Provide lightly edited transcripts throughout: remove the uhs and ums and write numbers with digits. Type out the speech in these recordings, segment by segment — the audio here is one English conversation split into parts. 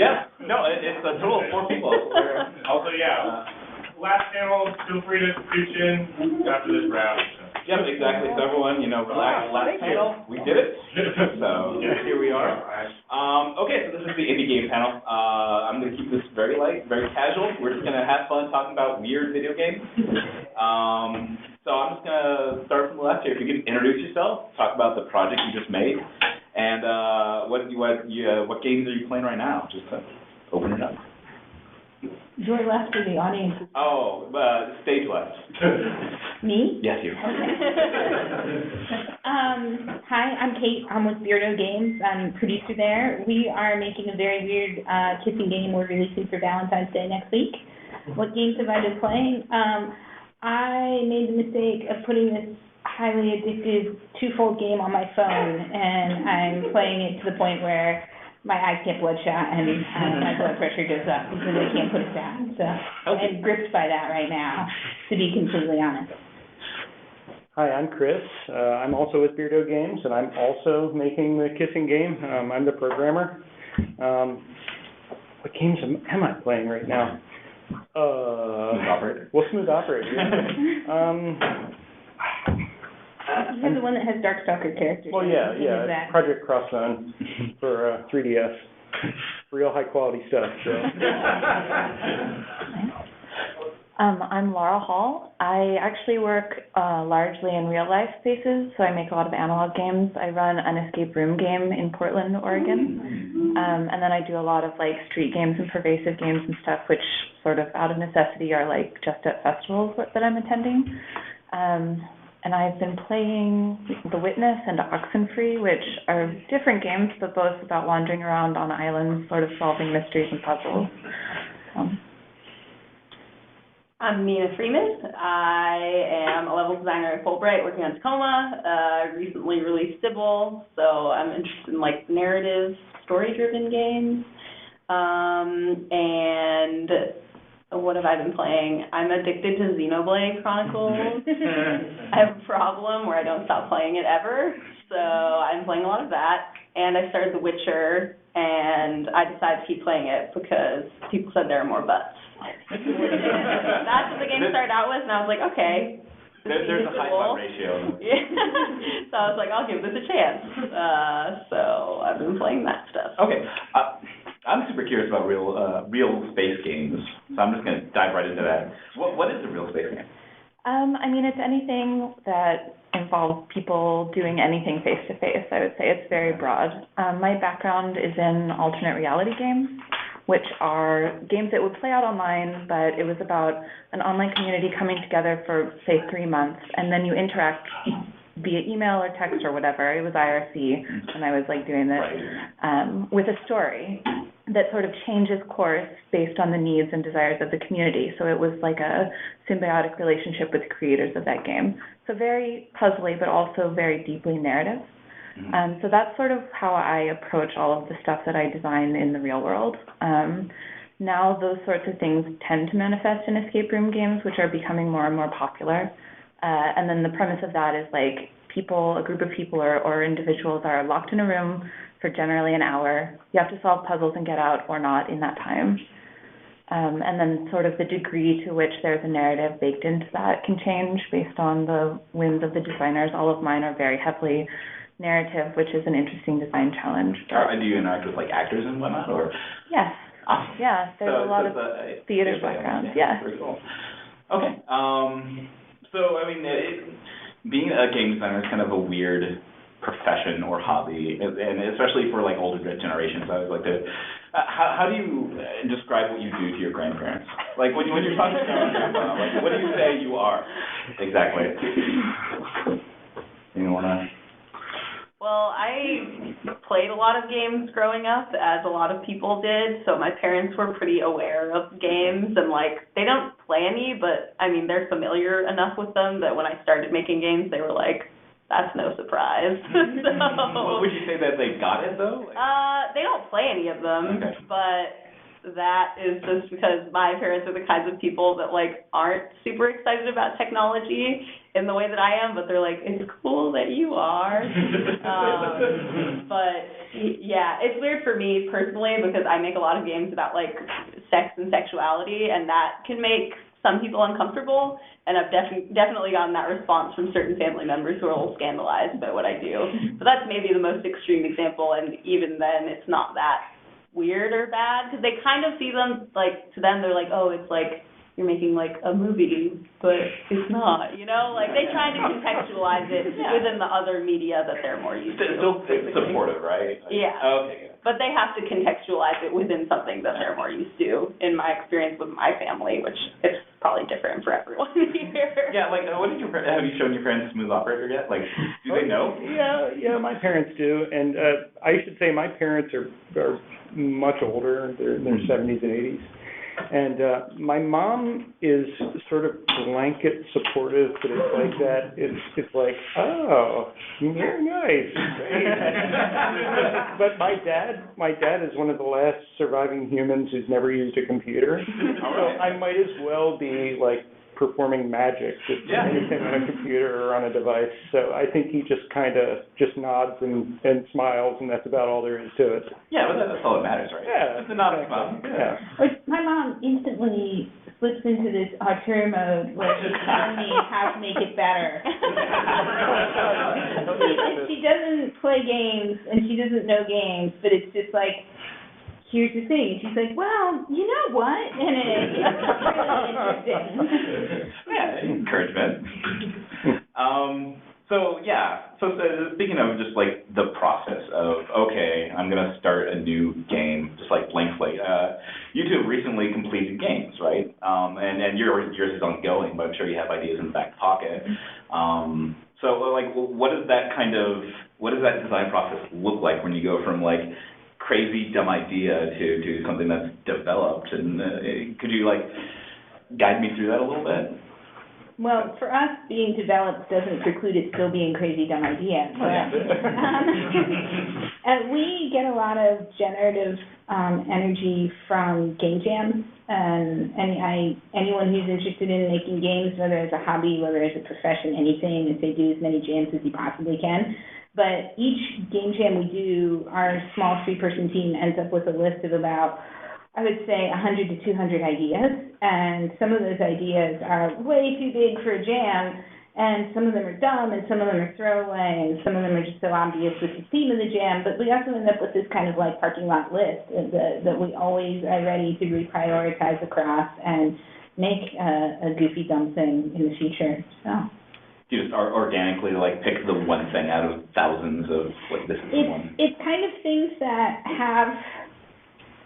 Yeah, no, it's a total of 4 people. Also, last panel, feel free to pitch in after this round. Yep, exactly. So everyone, relax. Last panel, we did it. So here we are. Okay, so this is the indie game panel. I'm going to keep this very light, very casual. We're just going to have fun talking about weird video games. So I'm just going to start from the left here. If you could introduce yourself, talk about the project you just made, and what games are you playing right now? Just to open it up. Your left or the audience? Oh, stage left. Me? Yes, you. Okay. Hi, I'm Kate. I'm with Beardo Games. I'm producer there. We are making a very weird kissing game we're releasing for Valentine's Day next week. What games have I been playing? I made the mistake of putting this highly addictive twofold game on my phone, and I'm playing it to the point where my eyes get bloodshot and my blood pressure goes up because I can't put it down. So I'm gripped by that right now, to be completely honest. Hi, I'm Chris. I'm also with Beardo Games, and I'm also making the kissing game. I'm the programmer. What games am I playing right now? Smooth Operator. Well, Smooth Operator, yeah. You have the one that has Darkstalker characters. Well, yeah, Project Crosszone for 3DS. Real high quality stuff. So. I'm Laura Hall. I actually work largely in real life spaces, so I make a lot of analog games. I run an escape room game in Portland, Oregon, and then I do a lot of like street games and pervasive games and stuff, which sort of out of necessity are like just at festivals that I'm attending. And I've been playing The Witness and Oxenfree, which are different games, but both about wandering around on islands, sort of solving mysteries and puzzles. I'm Nina Freeman. I am a level designer at Fulbright working on Tacoma. I recently released Sybil, so I'm interested in like narrative, story-driven games. And what have I been playing? I'm addicted to Xenoblade Chronicles. I have a problem where I don't stop playing it ever, so I'm playing a lot of that. And I started The Witcher, and I decided to keep playing it because people said there are more butts. That's what the game started out with, and I was like, okay. There's a high butt ratio. Yeah. So I was like, I'll give this a chance. So I've been playing that stuff. Okay. I'm super curious about real space games, so I'm just going to dive right into that. What is a real space game? I mean, it's anything that involves people doing anything face-to-face, I would say. It's very broad. My background is in alternate reality games, which are games that would play out online, but it was about an online community coming together for, say, 3 months, and then you interact via email or text or whatever. It was IRC, and I was like doing this with a story that sort of changes course based on the needs and desires of the community. So it was like a symbiotic relationship with the creators of that game. So very puzzly, but also very deeply narrative. So that's sort of how I approach all of the stuff that I design in the real world. Now those sorts of things tend to manifest in escape room games, which are becoming more and more popular. And then the premise of that is like a group of people or individuals are locked in a room for generally an hour. You have to solve puzzles and get out or not in that time. And then sort of the degree to which there's a narrative baked into that can change based on the whims of the designers. All of mine are very heavily narrative, which is an interesting design challenge. Do you interact with like actors and whatnot, or? Yes. Awesome. Yeah, there's a lot of theater background. Yeah. Very cool. Okay. So I mean, being a game designer is kind of a weird profession or hobby, and especially for like older generations. I was like, how do you describe what you do to your grandparents? Like when you're talking to your grandpa, like what do you say you are exactly? You wanna? Well, I played a lot of games growing up, as a lot of people did, so my parents were pretty aware of games, and like, they don't play any, but I mean, they're familiar enough with them that when I started making games, they were like, that's no surprise. So, well, would you say that they got it, though? They don't play any of them, okay. But that is just because my parents are the kinds of people that, like, aren't super excited about technology in the way that I am, but they're like, it's cool that you are. But, yeah, it's weird for me personally because I make a lot of games about, like, sex and sexuality, and that can make some people uncomfortable, and I've definitely gotten that response from certain family members who are a little scandalized by what I do. So that's maybe the most extreme example, and even then, it's not that weird or bad, because they kind of see them, like, to them, they're like, oh, it's like you're making, like, a movie, but it's not, you know? Like, they try to contextualize it within the other media that they're more used to. Still supportive, right? Like, yeah. Okay, good. But they have to contextualize it within something that they're more used to, in my experience with my family, which it's probably different for everyone here. Yeah, like, have you shown your parents Smooth Operator yet? Like, do they know? Yeah, my parents do, and I should say my parents are much older. They're in their 70s and 80s. And my mom is sort of blanket supportive, but it's like that. It's like, oh, very nice, great. But my dad is one of the last surviving humans who's never used a computer. So I might as well be like performing magic with anything on a computer or on a device. So I think he just kind of nods and smiles, and that's about all there is to it. Yeah, but that's all that matters, right? Yeah. It's a nod and smile. Yeah. Like, my mom instantly slips into this auteur mode where she's telling me how to make it better. She doesn't play games, and she doesn't know games, but it's just like, here's the thing. She's like, well, you know what? And it's really interesting. Yeah, encouragement. So speaking of just like the process of, okay, I'm going to start a new game, just like blank slate. You two have recently completed games, right? And yours is ongoing, but I'm sure you have ideas in the back pocket. So like, what does that design process look like when you go from like crazy dumb idea to something that's developed, and could you like guide me through that a little bit? Well, for us, being developed doesn't preclude it still being crazy dumb idea. And we get a lot of generative energy from game jams, and anyone who's interested in making games, whether it's a hobby, whether it's a profession, anything, if they do as many jams as you possibly can. But each game jam we do, our small 3-person team ends up with a list of about, I would say, 100 to 200 ideas. And some of those ideas are way too big for a jam, and some of them are dumb, and some of them are throwaway, and some of them are just so obvious with the theme of the jam. But we also end up with this kind of like parking lot list that we always are ready to reprioritize across and make a goofy, dumb thing in the future. So. You just organically like pick the one thing out of thousands of like this is the one. It's kind of things that have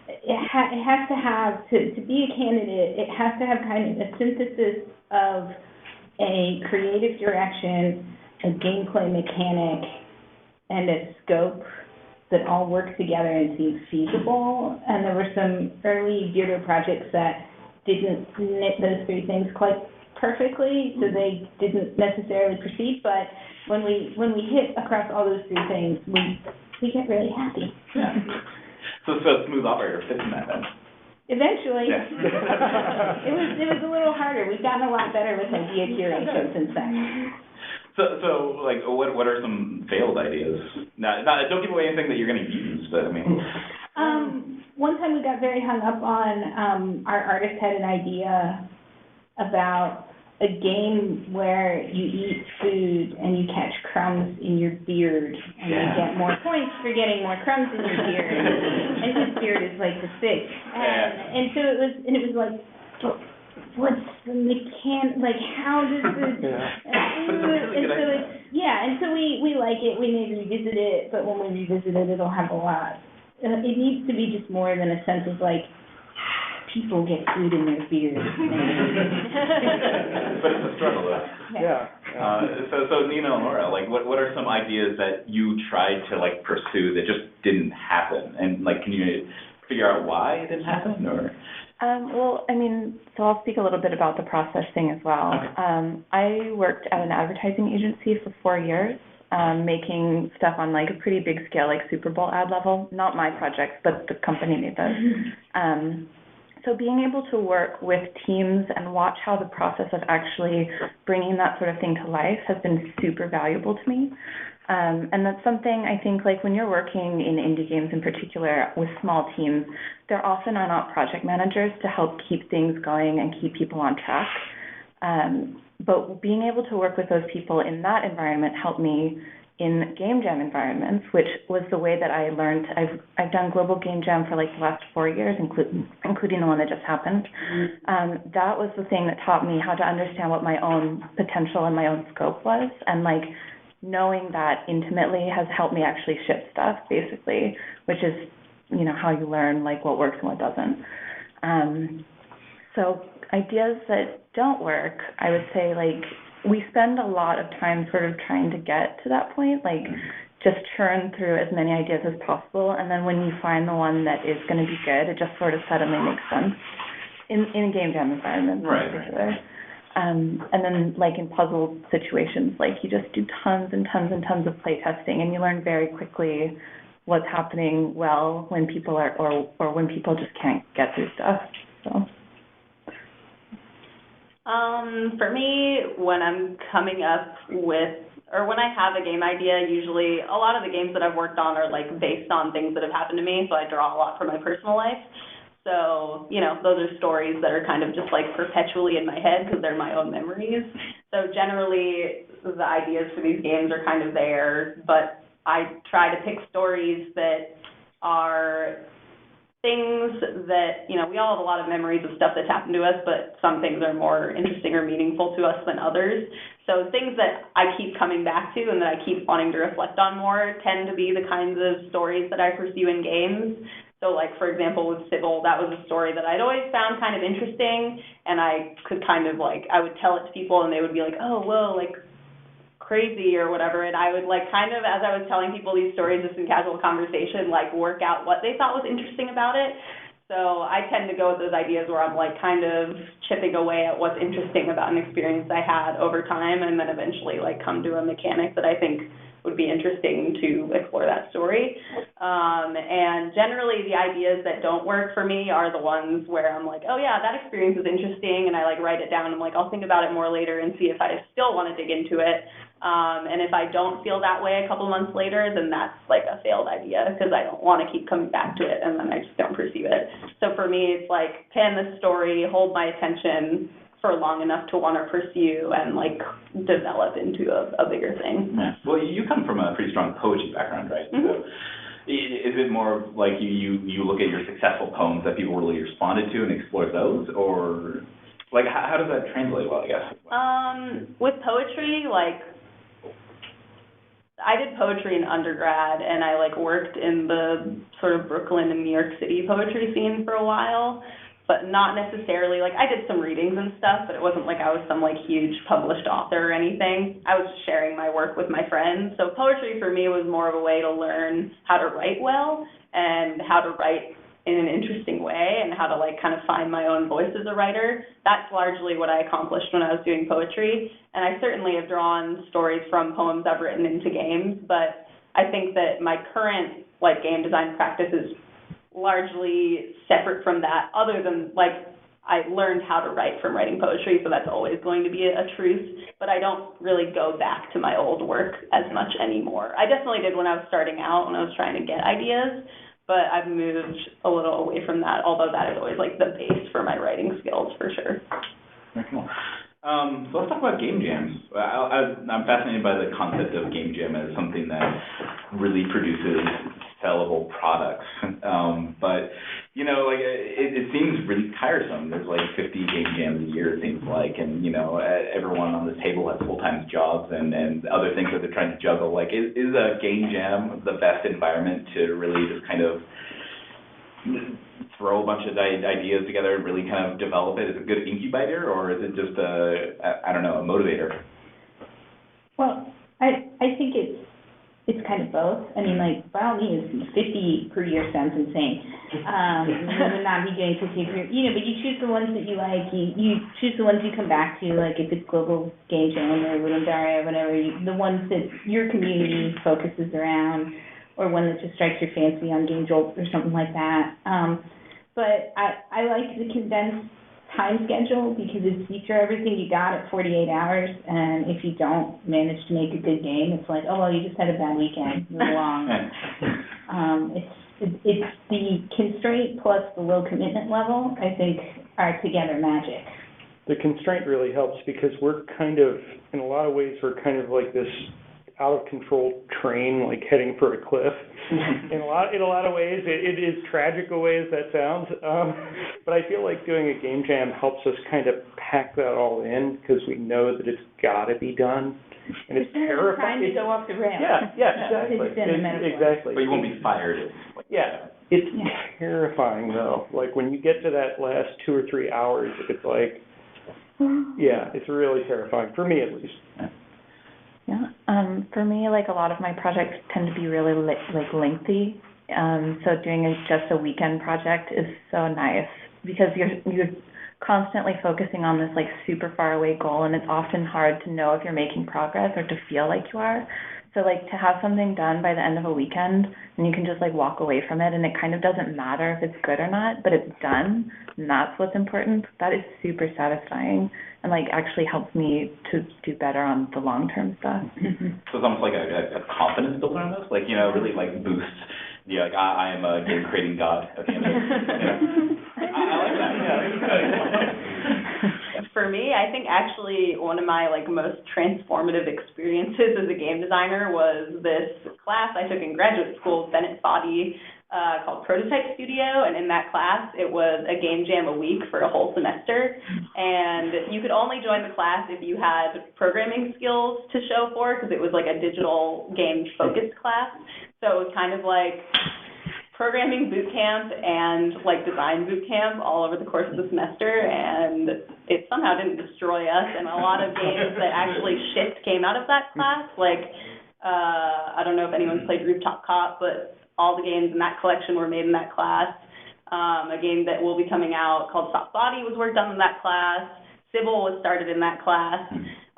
it has to have to be a candidate. It has to have kind of a synthesis of a creative direction, a gameplay mechanic, and a scope that all work together and seem feasible. And there were some early Beardo projects that didn't knit those three things quite perfectly, so they didn't necessarily proceed. But when we hit across all those three things, we get really happy. Yeah. So Smooth Operator fits in that then. Eventually. Yeah. It was a little harder. We've gotten a lot better with idea curation since then. So like, what are some failed ideas? Now, don't give away anything that you're going to use, but I mean. One time we got very hung up on our artist had an idea about a game where you eat food and you catch crumbs in your beard, and you get more points for getting more crumbs in your beard. And his beard is like the stick. And so it was like, what's the like how does this and so we like it, we may revisit it, but when we revisit it, it'll have a lot. It needs to be just more than a sense of like, people get food in their beard. But it's a struggle, though. Yeah. So Nina and Laura, like, what are some ideas that you tried to like pursue that just didn't happen? And like, can you figure out why it didn't happen, or? Well, I mean, so I'll speak a little bit about the process thing as well. Okay. I worked at an advertising agency for 4 years, making stuff on like a pretty big scale, like Super Bowl ad level. Not my project, but the company made those. So being able to work with teams and watch how the process of actually bringing that sort of thing to life has been super valuable to me. And that's something I think, like when you're working in indie games in particular with small teams, there often are not project managers to help keep things going and keep people on track. But being able to work with those people in that environment helped me in game jam environments, which was the way that I learned. I've done global game jam for like the last 4 years, including the one that just happened. That was the thing that taught me how to understand what my own potential and my own scope was, and like knowing that intimately has helped me actually ship stuff, basically, which is, you know, how you learn like what works and what doesn't. So ideas that don't work, I would say, like, we spend a lot of time sort of trying to get to that point, like just churn through as many ideas as possible, and then when you find the one that is going to be good, it just sort of suddenly makes sense in game jam environments in particular. And then like in puzzle situations, like you just do tons and tons and tons of play testing, and you learn very quickly what's happening well when people are, or when people just can't get through stuff, so. For me, when I'm coming up with, or when I have a game idea, usually a lot of the games that I've worked on are like based on things that have happened to me, so I draw a lot from my personal life. So, you know, those are stories that are kind of just like perpetually in my head because they're my own memories. So generally, the ideas for these games are kind of there, but I try to pick stories that are things that, you know, we all have a lot of memories of stuff that's happened to us, but some things are more interesting or meaningful to us than others. So things that I keep coming back to and that I keep wanting to reflect on more tend to be the kinds of stories that I pursue in games. So like, for example, with Sybil, that was a story that I'd always found kind of interesting, and I could kind of like, I would tell it to people and they would be like, oh, whoa, like, crazy or whatever, and I would like kind of, as I was telling people these stories just in casual conversation, like work out what they thought was interesting about it. So I tend to go with those ideas where I'm like kind of chipping away at what's interesting about an experience I had over time, and then eventually like come to a mechanic that I think would be interesting to explore that story. And generally the ideas that don't work for me are the ones where I'm like, oh yeah, that experience is interesting, and I like write it down. I'm like, I'll think about it more later and see if I still want to dig into it. And if I don't feel that way a couple months later, then that's like a failed idea because I don't want to keep coming back to it, and then I just don't pursue it. So for me, it's like, can this story hold my attention for long enough to want to pursue and like develop into a bigger thing? Yeah. Well, you come from a pretty strong poetry background, right? Mm-hmm. So is it more like you look at your successful poems that people really responded to and explore those, or like how does that translate well, I guess? With poetry, like, I did poetry in undergrad, and I like worked in the sort of Brooklyn and New York City poetry scene for a while, but not necessarily, like, I did some readings and stuff, but it wasn't like I was some like huge published author or anything. I was just sharing my work with my friends. So poetry for me was more of a way to learn how to write well and how to write in an interesting way and how to like kind of find my own voice as a writer. That's largely what I accomplished when I was doing poetry. And I certainly have drawn stories from poems I've written into games, but I think that my current like game design practice is largely separate from that, other than like I learned how to write from writing poetry, so that's always going to be a truth, but I don't really go back to my old work as much anymore. I definitely did when I was starting out, when I was trying to get ideas, but I've moved a little away from that, although that is always like the base for my writing skills for sure. Very cool. So let's talk about game jams. I'm fascinated by the concept of game jam as something that really produces sellable products. But, you know, like it seems really tiresome. There's like 50 game jams a year, it seems like, and, you know, everyone on this table has full-time jobs and other things that they're trying to juggle. Like, is a game jam the best environment to really just kind of throw a bunch of ideas together and really kind of develop it? Is it a good incubator, or is it just a motivator? Well, I think it's it's kind of both. I mean, like, by all means, 50 per year sounds insane. You would not be doing 50 per year, you know, but you choose the ones that you like, you choose the ones you come back to, like if it's Global Game Jam or Daria or whatever, the ones that your community focuses around, or one that just strikes your fancy on Game Jolt or something like that. But I like the condensed time schedule because you throw everything you got at 48 hours, and if you don't manage to make a good game, it's like, oh, well, you just had a bad weekend, move along. It's the constraint plus the low commitment level, I think, are together magic. The constraint really helps because we're kind of, in a lot of ways, we're kind of like this out-of-control train, like heading for a cliff. In a lot of ways, it is tragic a way as that sounds, but I feel like doing a game jam helps us kind of pack that all in because we know that it's got to be done, and it's terrifying. Time to go off the rails. Yeah, exactly. Exactly. But you won't be fired. Yeah, it's terrifying though. Like when you get to that last 2 or 3 hours, it's like, yeah, it's really terrifying for me at least. Yeah. For me, like a lot of my projects tend to be really lengthy. So doing just a weekend project is so nice because you're constantly focusing on this like super far away goal, and it's often hard to know if you're making progress or to feel like you are. So like to have something done by the end of a weekend and you can just like walk away from it and it kind of doesn't matter if it's good or not, but it's done, and that's what's important. That is super satisfying and like actually helps me to do better on the long-term stuff. So it's almost like a confidence builder on this, like, you know, really like boosts. Yeah, like I am a game creating god at the end of it. You know? I like that. Yeah. For me, I think actually one of my like most transformative experiences as a game designer was this class I took in graduate school, Bennett Body, called Prototype Studio, and in that class it was a game jam a week for a whole semester, and you could only join the class if you had programming skills to show for it because it was like a digital game focused class. So it was kind of like programming boot camp and like design boot camp all over the course of the semester, and it somehow didn't destroy us, and a lot of games that actually shipped came out of that class, like I don't know if anyone's played Rooftop Cop, but all the games in that collection were made in that class. A game that will be coming out called Soft Body was worked on in that class. Sybil was started in that class.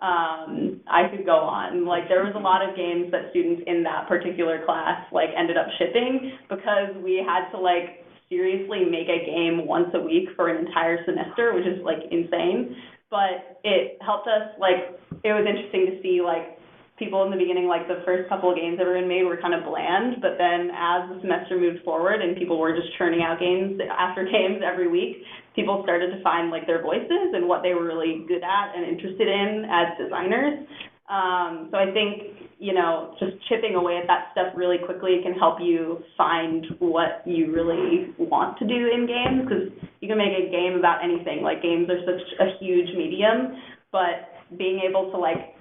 I could go on. Like, there was a lot of games that students in that particular class, like, ended up shipping because we had to, like, seriously make a game once a week for an entire semester, which is, like, insane. But it helped us, like, it was interesting to see, like, people in the beginning, like the first couple of games that were made were kind of bland, but then as the semester moved forward and people were just churning out games after games every week, people started to find like their voices and what they were really good at and interested in as designers. So I think, you know, just chipping away at that stuff really quickly can help you find what you really want to do in games, because you can make a game about anything. Like, games are such a huge medium, but being able to like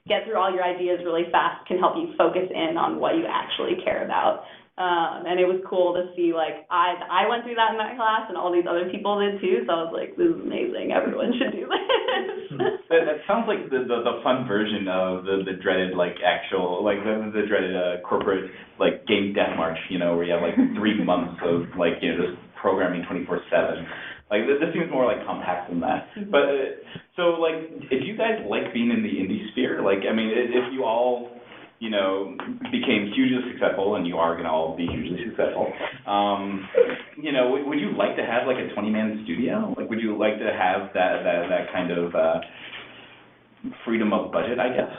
get through all your ideas really fast can help you focus in on what you actually care about. And it was cool to see, like, I went through that in that class, and all these other people did too, so I was like, this is amazing, everyone should do this. That sounds like the fun version of the dreaded, like, actual, like, the dreaded corporate, like, game death march, you know, where you have, like, 3 months of, like, you know, just programming 24/7. Like, this seems more, like, compact than that. But, so, like, if you guys like being in the indie sphere, like, I mean, if you all, you know, became hugely successful, and you are going to all be hugely successful, you know, would you like to have, like, a 20-man studio? Like, would you like to have that kind of freedom of budget, I guess?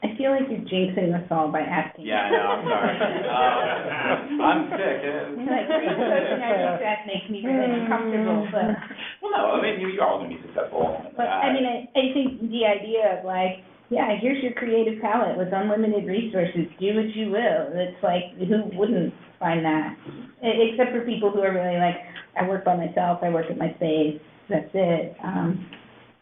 I feel like you're jinxing us all by asking. Yeah, I know, I'm sorry. I'm sick. Like, that makes me really uncomfortable, but... Well, no, I mean, you're all going to be successful. But, I mean, I think the idea of, like, yeah, here's your creative palette with unlimited resources, do what you will. It's like, who wouldn't find that? Except for people who are really like, I work by myself, I work at my space, that's it.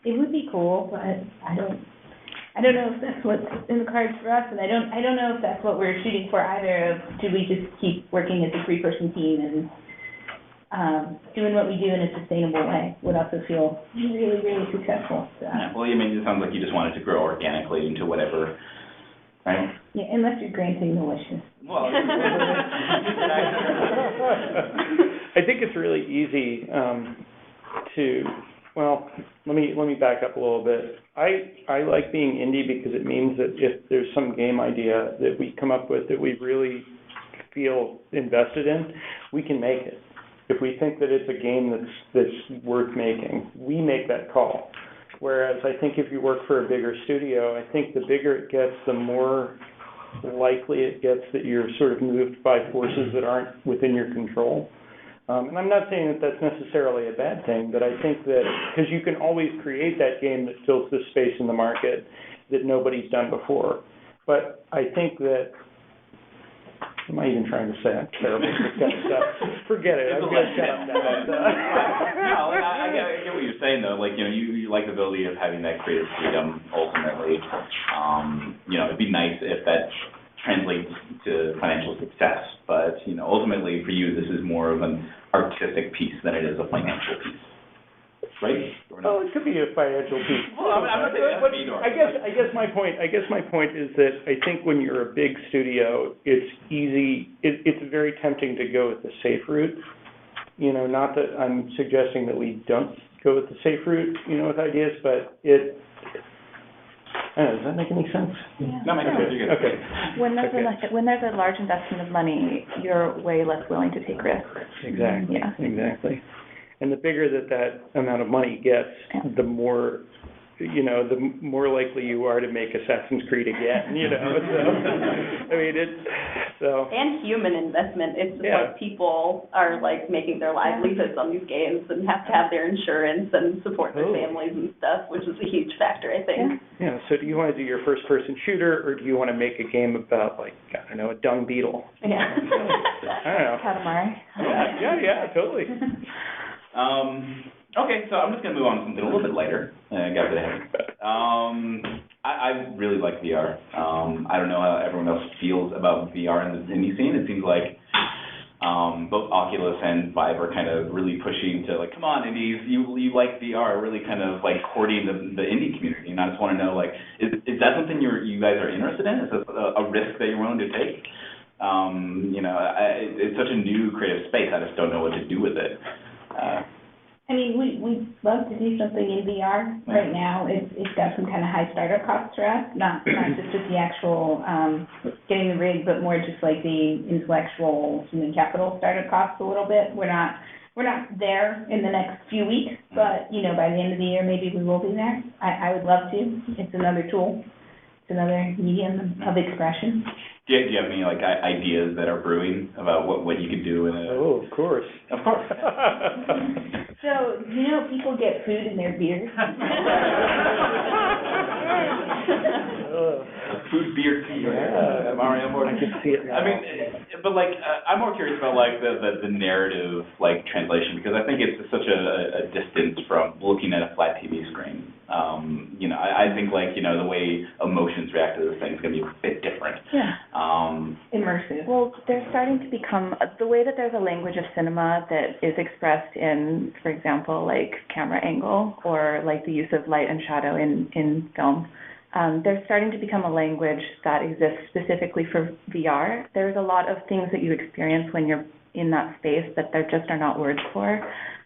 It would be cool, but I don't know if that's what's in the cards for us, and I don't know if that's what we're shooting for either. Of, do we just keep working as a 3-person team and doing what we do in a sustainable way would also feel really, really successful. So. Yeah, well, I mean, it sounds like you just wanted to grow organically into whatever, right? Yeah, unless you're granting the wishes. Well, I think it's really easy let me back up a little bit. I like being indie because it means that if there's some game idea that we come up with that we really feel invested in, we can make it. If we think that it's a game that's worth making, we make that call. Whereas I think if you work for a bigger studio, I think the bigger it gets, the more likely it gets that you're sort of moved by forces that aren't within your control. And I'm not saying that that's necessarily a bad thing, but I think that, because you can always create that game that fills the space in the market that nobody's done before. But I think that, what am I even trying to say? I'm terrible at this kind of stuff. Forget it, I'm going to shut up now. No, I get what you're saying, though. Like, you like the ability of having that creative freedom, ultimately. It'd be nice if that translates to financial success, but, ultimately, for you, this is more of an artistic piece than it is a financial piece, right? Oh, it could be a financial piece. Well, I'm not saying it has to be, I guess my point is that I think when you're a big studio, it's easy. It's very tempting to go with the safe route. Not that I'm suggesting that we don't go with the safe route, with ideas, but I don't know, does that make any sense? Yeah. No, makes sense. You're good. Okay. When there's a large investment of money, you're way less willing to take risks. Exactly. Yeah. Exactly. And the bigger that amount of money gets, the more, the more likely you are to make Assassin's Creed again, So, I mean, And human investment. It's just like people are like making their livelihoods on these games and have to have their insurance and support their families and stuff, which is a huge factor, I think. Yeah, so do you want to do your first-person shooter, or do you want to make a game about, like, I don't know, a dung beetle? Yeah. I don't know. Katamari. Yeah, totally. Okay, so I'm just going to move on to something a little bit lighter. I got a bit ahead. I really like VR. I don't know how everyone else feels about VR in the indie scene. It seems like both Oculus and Vive are kind of really pushing to, like, come on, indies, you like VR, really kind of, like, courting the indie community. And I just want to know, like, is that something you guys are interested in? Is this a risk that you're willing to take? It's such a new creative space. I just don't know what to do with it. I mean, we'd love to do something in VR. Right now, it's got some kind of high startup costs for us, not just with the actual getting the rig, but more just like the intellectual human capital startup costs a little bit. We're not there in the next few weeks, but, by the end of the year, maybe we will be there. I would love to. It's another tool. It's another medium of expression. Do you have any, like, ideas that are brewing about what you could do in a... Oh, of course. Of course. So, people get food in their beer. Food, beer, tea. Yeah. Mario board. I can see it now. I mean, but, like, I'm more curious about, like, the narrative, like, translation, because I think it's such a distance from looking at a flat TV screen. I think, like, the way emotions react to those things is going to be a bit different. Yeah. Immersive. Well, they're starting to become, the way that there's a language of cinema that is expressed in, for example, like camera angle or like the use of light and shadow in film. They're starting to become a language that exists specifically for VR. There's a lot of things that you experience when you're in that space that there just are not words for.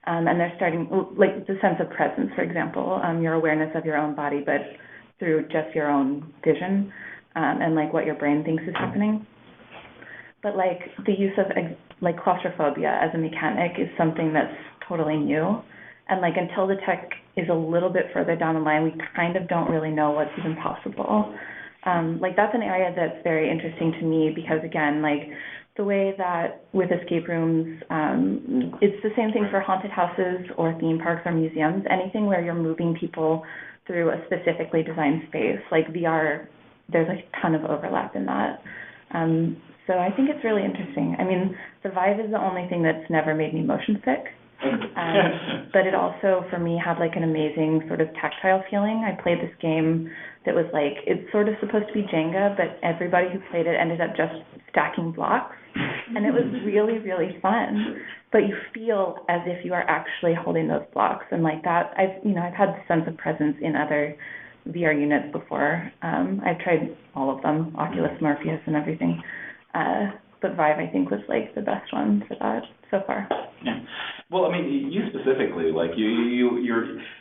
And they're starting, like the sense of presence, for example, your awareness of your own body, but through just your own vision, and like what your brain thinks is happening. But like the use of like claustrophobia as a mechanic is something that's totally new. And like until the tech is a little bit further down the line, we kind of don't really know what's even possible. Like that's an area that's very interesting to me because again, like the way that with escape rooms, it's the same thing for haunted houses or theme parks or museums, anything where you're moving people through a specifically designed space. Like VR, there's a ton of overlap in that. So I think it's really interesting. I mean, the Vive is the only thing that's never made me motion sick. But it also, for me, had like an amazing sort of tactile feeling. I played this game that was like, it's sort of supposed to be Jenga, but everybody who played it ended up just stacking blocks. And it was really, really fun. But you feel as if you are actually holding those blocks. And like that, I've had the sense of presence in other VR units before. I've tried all of them, Oculus, Morpheus, and everything. But Vive, I think, was like the best one for that so far. Yeah. Well, I mean, you specifically, like you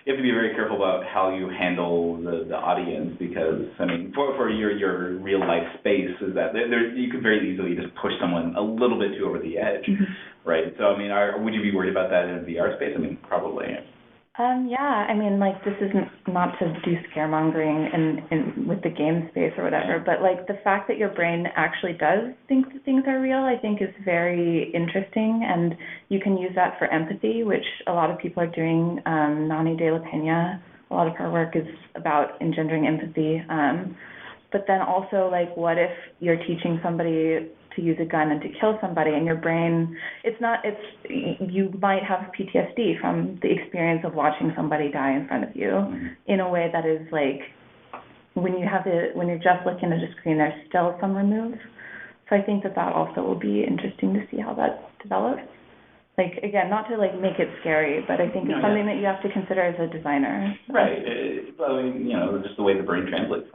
have to be very careful about how you handle the audience, because I mean, for your real life space, is that you could very easily just push someone a little bit too over the edge, right? So I mean, would you be worried about that in a VR space? I mean, probably. Yeah, I mean, like, this isn't not to do scaremongering in with the game space or whatever, but like the fact that your brain actually does think that things are real, I think is very interesting, and you can use that for empathy, which a lot of people are doing. Nani de la Peña, a lot of her work is about engendering empathy. But then also, like, what if you're teaching somebody to use a gun and to kill somebody, and your brain, you might have PTSD from the experience of watching somebody die in front of you in a way that is like, when you're just looking at a screen, there's still some remove. So I think that also will be interesting to see how that develops. Like, again, not to like make it scary, but I think it's something that you have to consider as a designer. So. Right. I mean, just the way the brain translates.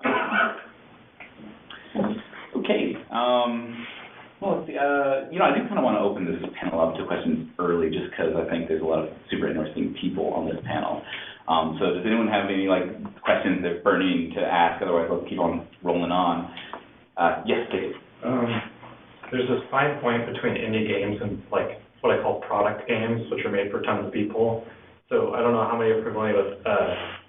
Okay. Well, let's see. I do kind of want to open this panel up to questions early, just because I think there's a lot of super interesting people on this panel. So does anyone have any questions they're burning to ask? Otherwise, let's keep on rolling on. Yes, Dave. There's this fine point between indie games and like what I call product games, which are made for tons of people. So I don't know how many are familiar with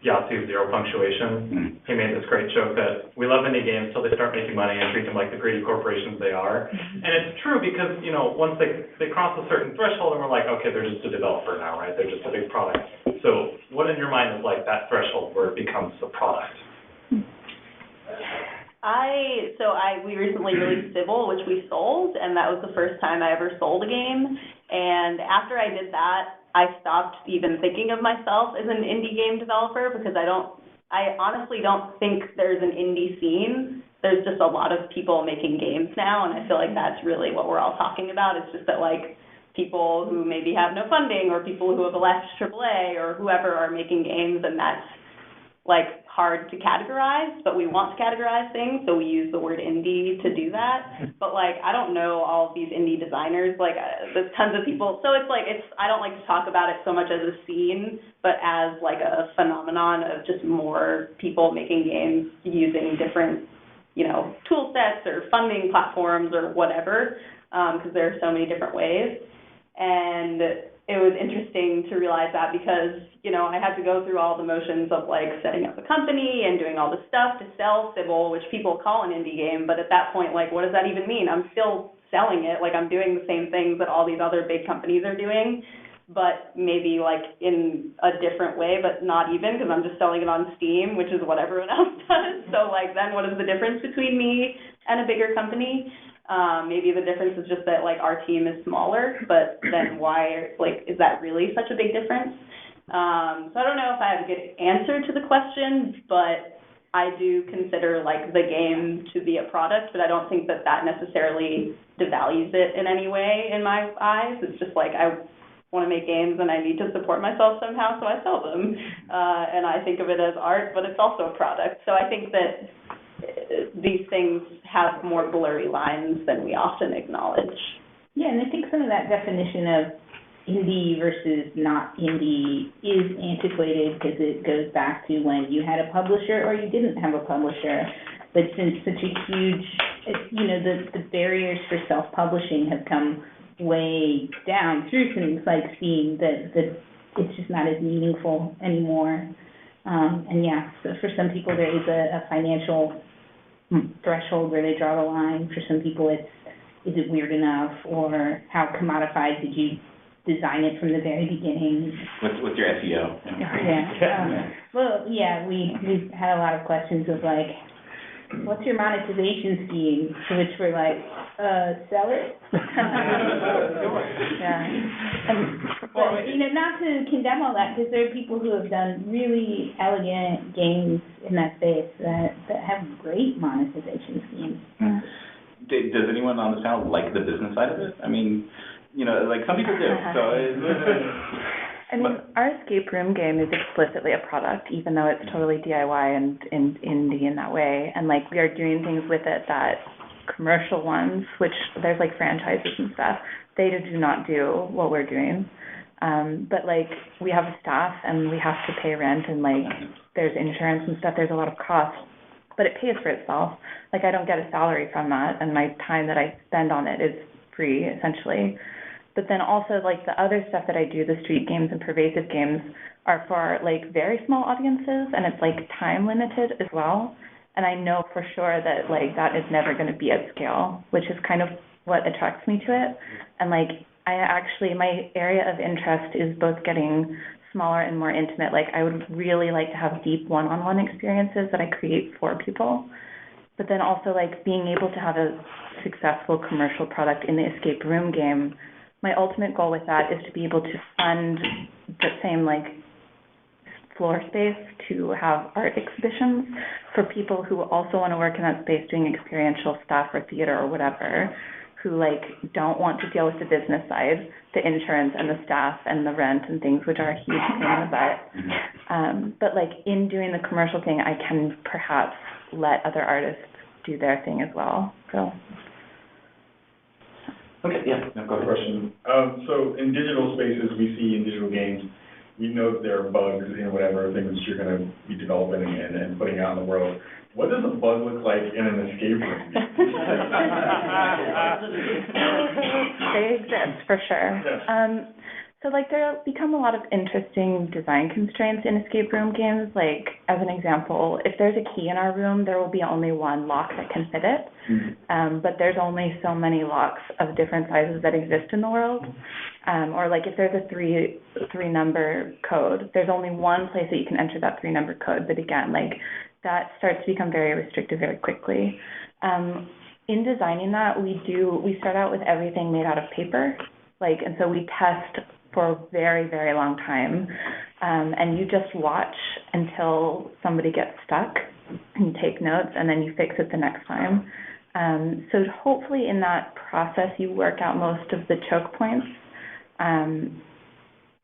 Yahtzee Zero Punctuation. He made this great joke that we love indie games till they start making money and treat them like the greedy corporations they are. And it's true because, once they cross a certain threshold and we're like, okay, they're just a developer now, right? They're just a big product. So what in your mind is like that threshold where it becomes a product? We recently released Sybil, which we sold, and that was the first time I ever sold a game. And after I did that, I stopped even thinking of myself as an indie game developer, because I honestly don't think there's an indie scene. There's just a lot of people making games now, and I feel like that's really what we're all talking about. It's just that like people who maybe have no funding, or people who have left AAA, or whoever are making games, and that's like hard to categorize, but we want to categorize things, so we use the word indie to do that. But like, I don't know all of these indie designers, like there's tons of people, so I don't like to talk about it so much as a scene, but as like a phenomenon of just more people making games using different, tool sets or funding platforms or whatever, because there are so many different ways. And it was interesting to realize that because, I had to go through all the motions of like setting up a company and doing all this stuff to sell Sybil, which people call an indie game, but at that point, like, what does that even mean? I'm still selling it, like I'm doing the same things that all these other big companies are doing, but maybe like in a different way, but not even, because I'm just selling it on Steam, which is what everyone else does. So like, then what is the difference between me and a bigger company? Maybe the difference is just that like our team is smaller, but then why, like, is that really such a big difference? So I don't know if I have a good answer to the question, but I do consider like the game to be a product, but I don't think that necessarily devalues it in any way in my eyes. It's just like I want to make games and I need to support myself somehow, so I sell them. And I think of it as art, but it's also a product. So I think that these things have more blurry lines than we often acknowledge. Yeah, and I think some of that definition of indie versus not indie is antiquated because it goes back to when you had a publisher or you didn't have a publisher. But since such a huge, the barriers for self-publishing have come way down through things like Steam, that it's just not as meaningful anymore. And yeah, so for some people there is a financial threshold where they draw the line. For some people is it weird enough, or how commodified did you design it from the very beginning? What's your SEO? We've had a lot of questions of like, what's your monetization scheme? To which we're like, sell it. But not to condemn all that, because there are people who have done really elegant games in that space that have great monetization schemes. Does anyone on this panel like the business side of it? I mean, like some people do. So I mean, our escape room game is explicitly a product, even though it's totally DIY and indie in that way. And like, we are doing things with it that commercial ones, which there's like franchises and stuff, they do not do what we're doing. But like, we have a staff and we have to pay rent and like, there's insurance and stuff, there's a lot of costs, but it pays for itself. Like, I don't get a salary from that, and my time that I spend on it is free, essentially. But then also, like, the other stuff that I do, the street games and pervasive games, are for, like, very small audiences, and it's, like, time limited as well. And I know for sure that, like, that is never going to be at scale, which is kind of what attracts me to it. And, like, my area of interest is both getting smaller and more intimate. Like, I would really like to have deep one-on-one experiences that I create for people. But then also, like, being able to have a successful commercial product in the escape room game, my ultimate goal with that is to be able to fund the same, like, floor space to have art exhibitions for people who also want to work in that space doing experiential stuff or theater or whatever, who, like, don't want to deal with the business side, the insurance and the staff and the rent and things, which are a huge pain in the butt. But, like, in doing the commercial thing, I can perhaps let other artists do their thing as well, so. Okay, yeah, no, go ahead. Question. So in digital spaces, we see in digital games, we know that there are bugs, whatever, things that you're going to be developing and putting out in the world. What does a bug look like in an escape room? They exist, for sure. Yes. So, like, there become a lot of interesting design constraints in escape room games. Like, as an example, if there's a key in our room, there will be only one lock that can fit it. But there's only so many locks of different sizes that exist in the world. Or, like, if there's a three-number code, there's only one place that you can enter that three-number code. But again, like, that starts to become very restrictive very quickly. In designing that, we start out with everything made out of paper. Like, and so we test for a very, very long time. And you just watch until somebody gets stuck, and you take notes, and then you fix it the next time. So hopefully in that process, you work out most of the choke points.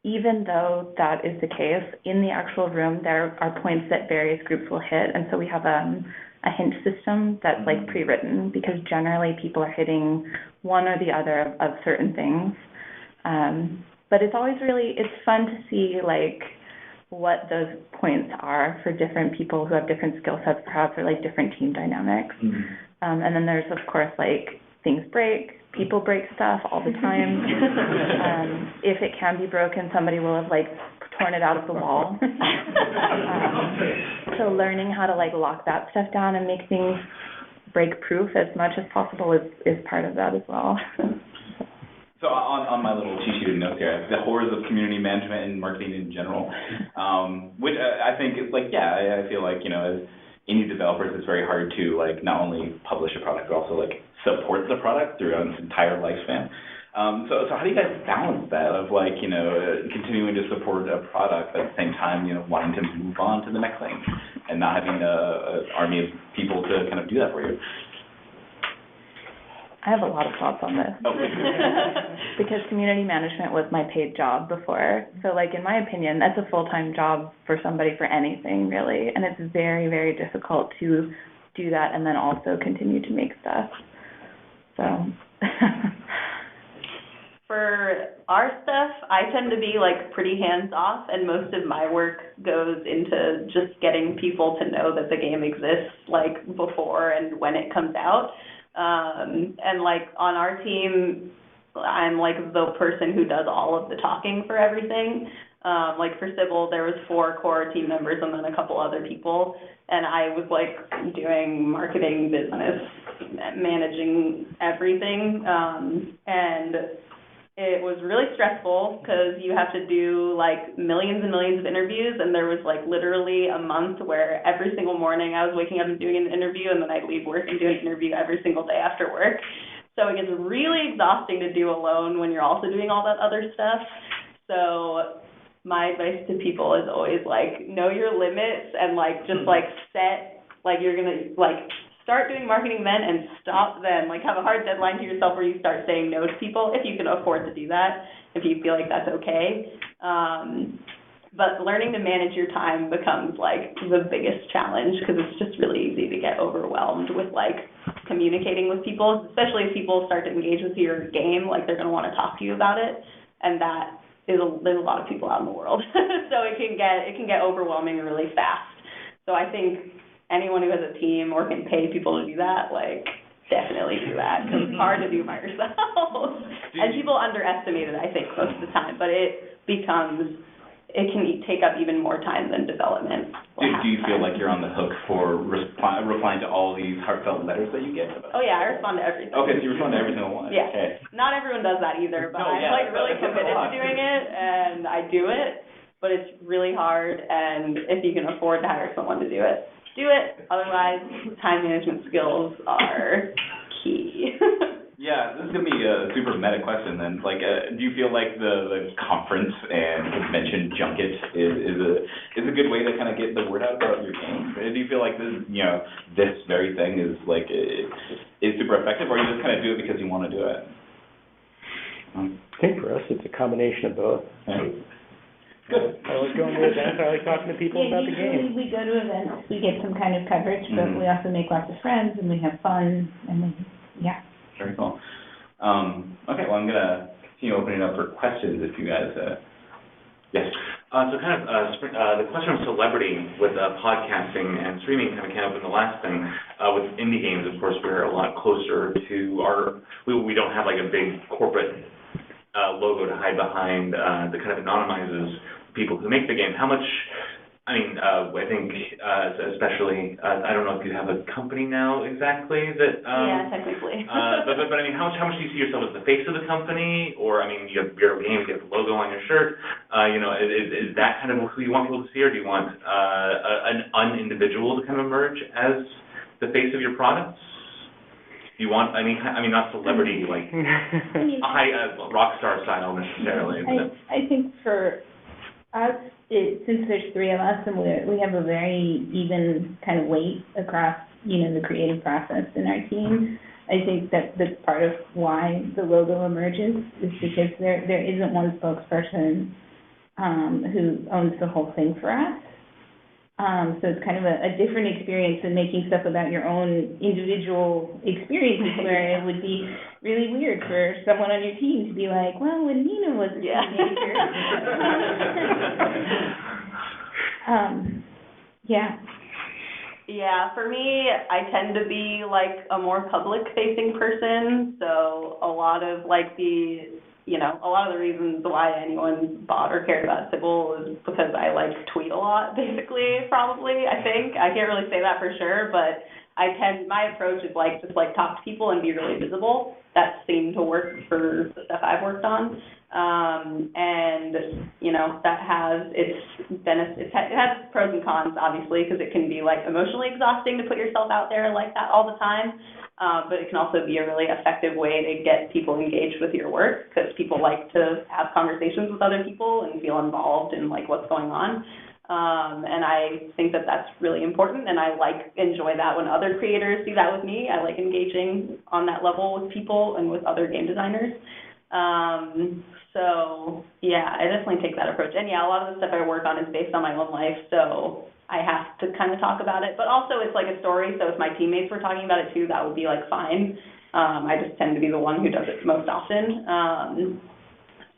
Even though that is the case, in the actual room, there are points that various groups will hit. And so we have a hint system that's like pre-written, because generally people are hitting one or the other of certain things. But it's always it's fun to see, like, what those points are for different people who have different skill sets, perhaps, or, like, different team dynamics. And then there's, of course, like, things break, people break stuff all the time. If it can be broken, somebody will have, like, torn it out of the wall. So learning how to, like, lock that stuff down and make things break-proof as much as possible is part of that as well. So on my little cheat sheet of notes here, the horrors of community management and marketing in general, which I think is like, yeah, I feel like, as indie developers, it's very hard to, like, not only publish a product, but also, like, support the product throughout its entire lifespan. So how do you guys balance that of, like, continuing to support a product at the same time, wanting to move on to the next thing and not having an army of people to kind of do that for you? I have a lot of thoughts on this. Because community management was my paid job before. So, like, in my opinion, that's a full-time job for somebody for anything, really. And it's very, very difficult to do that and then also continue to make stuff. So. For our stuff, I tend to be, like, pretty hands-off, and most of my work goes into just getting people to know that the game exists, like, before and when it comes out. And, like, on our team, I'm, like, the person who does all of the talking for everything. Like, for Sybil, there was 4 core team members and then a couple other people, and I was, like, doing marketing, business, managing everything, and it was really stressful because you have to do, like, millions and millions of interviews, and there was, like, literally a month where every single morning I was waking up and doing an interview, and then I'd leave work and do an interview every single day after work. So it gets really exhausting to do alone when you're also doing all that other stuff. So my advice to people is always, like, know your limits and, like, just, like, set, like, you're going to, like, start doing marketing then and stop then. Like, have a hard deadline to yourself where you start saying no to people if you can afford to do that. if you feel like that's okay. But learning to manage your time becomes, like, the biggest challenge, because it's just really easy to get overwhelmed with, like, communicating with people, especially if people start to engage with your game, like, they're going to want to talk to you about it, and that is there's a lot of people out in the world. So it can get overwhelming really fast. So I think anyone who has a team or can pay people to do that, like, definitely do that, because it's hard to do by yourself. And people underestimate it, I think, most of the time, but it can take up even more time than development. Do you feel like you're on the hook for replying to all these heartfelt letters that you get? Oh, yeah, I respond to everything. Okay, so you respond to every single one. Yeah. Okay. Not everyone does that either, but I'm really committed to doing it, and I do it, but it's really hard, and if you can afford to hire someone to do it, do it. Otherwise, time management skills are key. Yeah, this is going to be a super meta question then. Like, do you feel like the conference and convention junket is a good way to kind of get the word out about your game? Do you feel like this very thing is like is super effective, or you just kind of do it because you want to do it? I think for us, it's a combination of both. Yeah. Good. I like going to events, I like talking to people about the game. We go to events, we get some kind of coverage, but we also make lots of friends, and we have fun, and yeah. Very cool. Okay, well, I'm going to continue opening up for questions if you guys, yes. So kind of the question of celebrity with podcasting and streaming kind of came up in the last thing. With indie games, of course, we're a lot closer to we don't have like a big corporate logo to hide behind that kind of anonymizes people who make the game. How much, I think especially, I don't know if you have a company now exactly that... yeah, technically. but how much do you see yourself as the face of the company? Or, you have Beardo Games, you have the logo on your shirt. Is that kind of who you want people to see, or do you want an individual to kind of emerge as the face of your products? Do you want, not celebrity, like a high rock star style necessarily. I think for us, since there's three of us and we have a very even kind of weight across, the creative process in our team, I think that's part of why the logo emerges, is because there isn't one spokesperson who owns the whole thing for us. So it's kind of a different experience than making stuff about your own individual experiences, where it would be really weird for someone on your team to be like, well, when Nina was a teenager. Yeah. Yeah, for me, I tend to be like a more public-facing person, so a lot of the reasons why anyone bought or cared about Sybil is because I tweet a lot, basically, probably, I think. I can't really say that for sure, but my approach is just talk to people and be really visible. That seemed to work for the stuff I've worked on. That has its benefits. It has its pros and cons, obviously, because it can be emotionally exhausting to put yourself out there like that all the time. But it can also be a really effective way to get people engaged with your work, because people like to have conversations with other people and feel involved in what's going on. And I think that that's really important, and I enjoy that when other creators do that with me. I like engaging on that level with people and with other game designers. So yeah, I definitely take that approach. And yeah, a lot of the stuff I work on is based on my own life, so I have to kind of talk about it. But also it's a story, so if my teammates were talking about it too, that would be fine. I just tend to be the one who does it most often.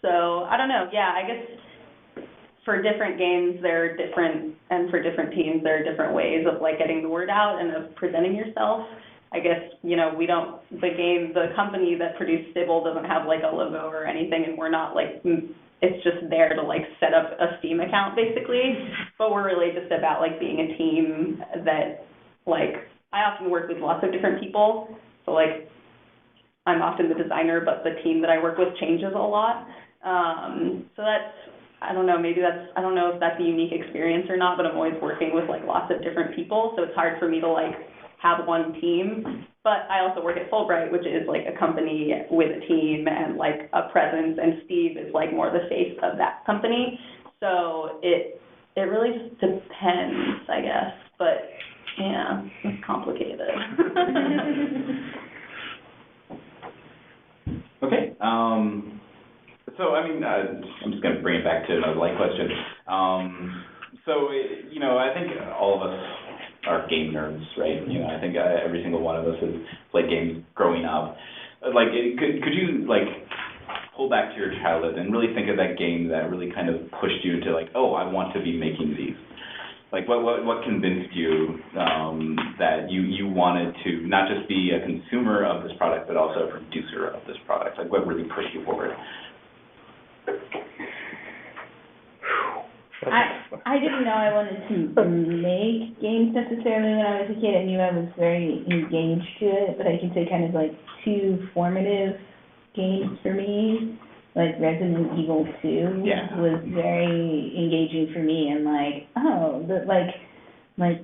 So I don't know. Yeah, I guess for different games, they're different, and for different teams, there are different ways of getting the word out and of presenting yourself. I guess, the company that produced Sybil doesn't have a logo or anything, and we're not it's just there to set up a Steam account basically, but we're really just about being a team that I often work with lots of different people, so I'm often the designer, but the team that I work with changes a lot. So that's, I don't know, I don't know if that's a unique experience or not, but I'm always working with lots of different people, so it's hard for me to have one team. But I also work at Fulbright, which is a company with a team and a presence, and Steve is more the face of that company. So it really just depends, I guess. But yeah, it's complicated. Okay. So, I mean, I'm just gonna bring it back to another light question. So, you know, I think all of us are game nerds, right? You know, I think every single one of us has played games growing up. Like, could you, like, pull back to your childhood and really think of that game that really kind of pushed you into, like, oh, I want to be making these? Like, what convinced you that you wanted to not just be a consumer of this product, but also a producer of this product? Like, what really pushed you forward? I didn't know I wanted to make games necessarily when I was a kid. I knew I was very engaged to it, but I can say kind of like two formative games for me, like Resident Evil 2 was very engaging for me, and like, oh, like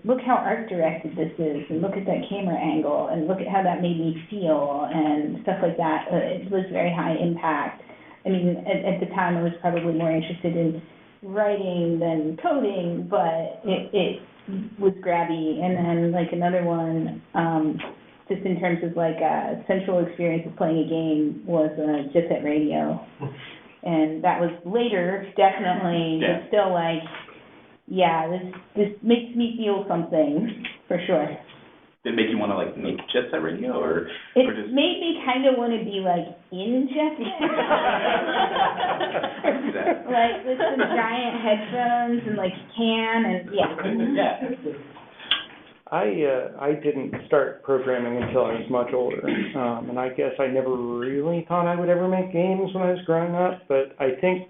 look how art directed this is, and look at that camera angle, and look at how that made me feel, and stuff like that. It was very high impact. I mean, at the time I was probably more interested in writing than coding, but it was grabby. And then like another one, just in terms of like a central experience of playing a game was Jet Set Radio. And that was later, definitely, but still like, yeah, this makes me feel something, for sure. Did it make you want to, like, make Jet Set Radio, or just... made me kind of want to be, like, in Jet Set. Like, with some giant headphones and, like, can, and, I didn't start programming until I was much older, and I guess I never really thought I would ever make games when I was growing up, but I think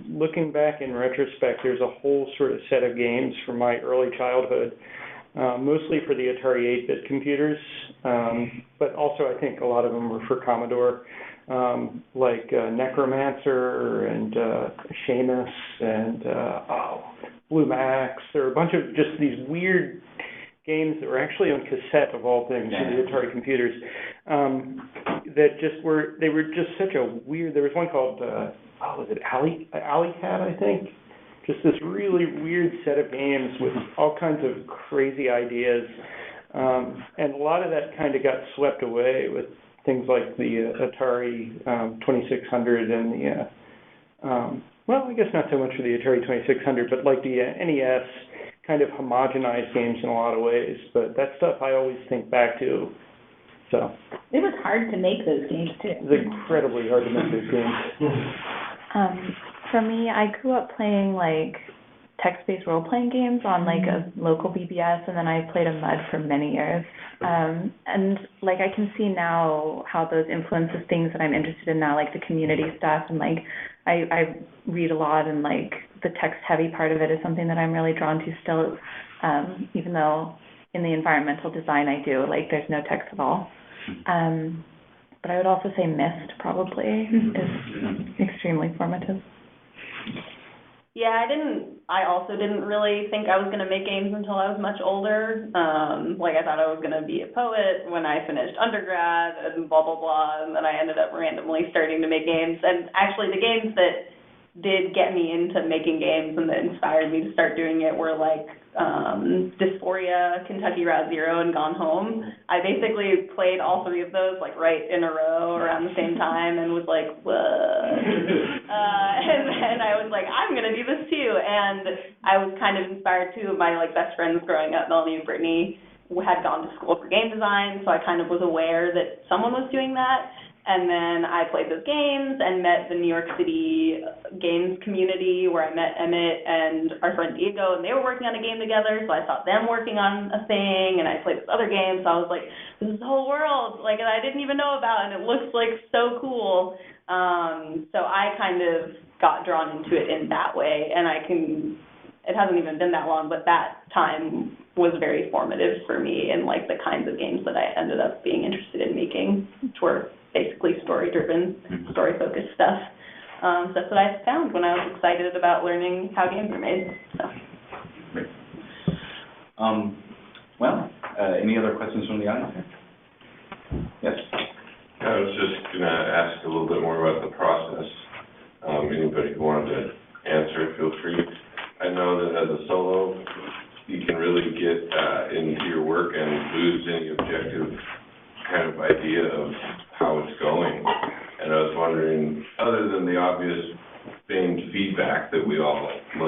looking back in retrospect, there's a whole sort of set of games from my early childhood, mostly for the Atari 8-bit computers, but also I think a lot of them were for Commodore, like Necromancer and Seamus and Blue Max. There were a bunch of just these weird games that were actually on cassette, of all things, for the Atari computers, that just were, they were just such a weird, there was one called, was it Alley Cat, I think? Just this really weird set of games with all kinds of crazy ideas. And a lot of that kind of got swept away with things like the Atari 2600 and the, well, I guess not so much for the Atari 2600, but like the NES kind of homogenized games in a lot of ways. But that stuff I always think back to. So it was hard to make those games, too. It was incredibly hard to make those games. For me, I grew up playing, like, text-based role-playing games on, like, a local BBS, and then I played a MUD for many years. And, like, I can see now how those influences things that I'm interested in now, like the community stuff, and, like, I read a lot, and, like, the text-heavy part of it is something that I'm really drawn to still, even though in the environmental design I do, like, there's no text at all. But I would also say Myst probably is extremely formative. Yeah, I also didn't really think I was going to make games until I was much older. Like, I thought I was going to be a poet when I finished undergrad and blah, blah, blah, and then I ended up randomly starting to make games. And actually, the games that did get me into making games and that inspired me to start doing it were, like, Dysphoria, Kentucky Route Zero, and Gone Home. I basically played all three of those, like, right in a row around the same time and was like, what? And then I was like, I'm going to do this too. And I was kind of inspired, too. My, like, best friends growing up, Melanie and Brittany, had gone to school for game design, so I kind of was aware that someone was doing that. And then I played those games and met the New York City games community where I met Emmett and our friend Diego, and they were working on a game together, so I saw them working on a thing, and I played this other game, so I was like, this is the whole world, like, that I didn't even know about, and it looks, like, so cool. So I kind of got drawn into it in that way, and it hasn't even been that long, but that time was very formative for me in, like, the kinds of games that I ended up being interested in making, which were basically story-driven, story-focused stuff. So that's what I found when I was excited about learning how games are made. So. Great. Any other questions from the audience here? Yes? I was just going to ask a little bit more about the process. Anybody who wanted to answer, feel free. I know that as a solo, you can really get into your work and lose any objective kind of idea of how it's going. And I was wondering, other than the obvious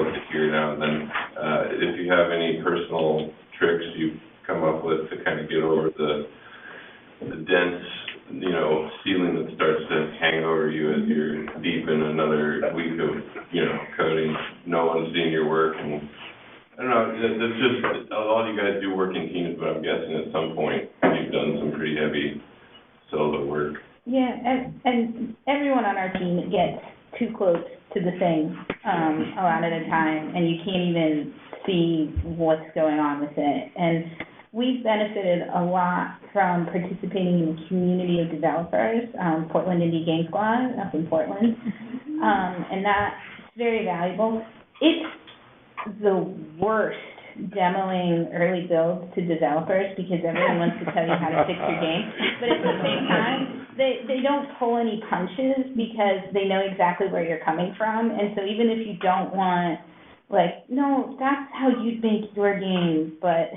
like to hear now and then. If you have any personal tricks you've come up with to kind of get over the dense, you know, ceiling that starts to hang over you as you're deep in another week of, you know, coding, no one's seeing your work, and I don't know, it's just, a lot of you guys do work in teams, but I'm guessing at some point you've done some pretty heavy solo work. Yeah, and everyone on our team gets too close to the thing a lot of the time, and you can't even see what's going on with it. And we've benefited a lot from participating in the community of developers, Portland Indie Game Squad up in Portland, and that's very valuable. It's the worst demoing early builds to developers because everyone wants to tell you how to fix your game, but at the same time, they don't pull any punches because they know exactly where you're coming from, and so even if you don't want, like, no, that's how you make your game, but